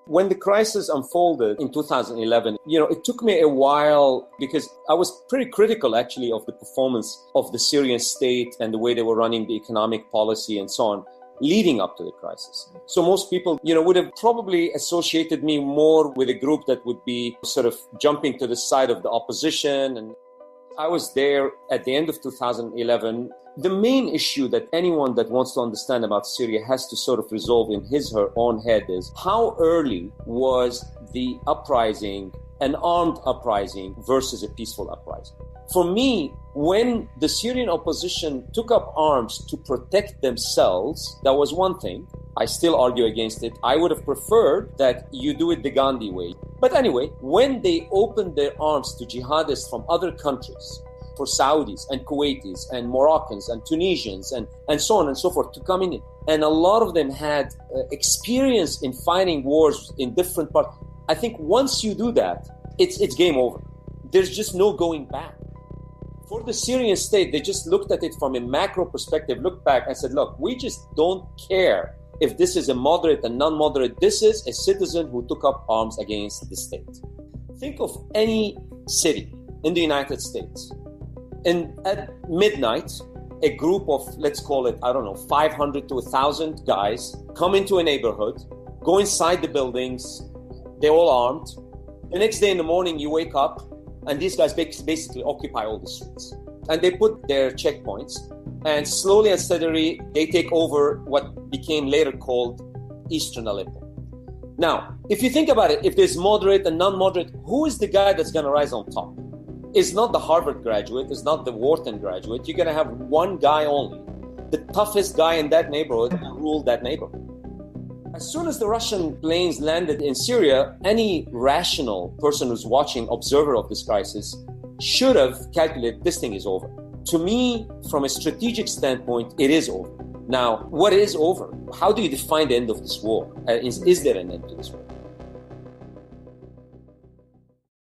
When the crisis unfolded in 2011, it took me a while because I was pretty critical actually of the performance of the Syrian state and the way they were running the economic policy and so on leading up to the crisis. So most people, would have probably associated me more with a group that would be sort of jumping to the side of the opposition. And I was there at the end of 2011. The main issue that anyone that wants to understand about Syria has to sort of resolve in his or her own head is how early was the uprising an armed uprising versus a peaceful uprising. For me, when the Syrian opposition took up arms to protect themselves, that was one thing. I still argue against it. I would have preferred that you do it the Gandhi way. But anyway, when they opened their arms to jihadists from other countries, for Saudis and Kuwaitis and Moroccans and Tunisians and so on and so forth to come in, and a lot of them had experience in fighting wars in different parts. I think once you do that, it's game over. There's just no going back. For the Syrian state, they just looked at it from a macro perspective, looked back and said, look, we just don't care if this is a moderate and non-moderate. This is a citizen who took up arms against the state. Think of any city in the United States. And at midnight, a group of, let's call it, 500 to 1,000 guys come into a neighborhood, go inside the buildings, they're all armed. The next day in the morning, you wake up, and these guys basically occupy all the streets. And they put their checkpoints, and slowly and steadily, they take over what became later called Eastern Aleppo. Now, if you think about it, if there's moderate and non-moderate, who is the guy that's going to rise on top? It's not the Harvard graduate, it's not the Wharton graduate. You're going to have one guy only, the toughest guy in that neighborhood who ruled that neighborhood. As soon as the Russian planes landed in Syria, any rational person who's watching, observer of this crisis, should have calculated this thing is over. To me, from a strategic standpoint, it is over. Now, what is over? How do you define the end of this war? Is there an end to this war?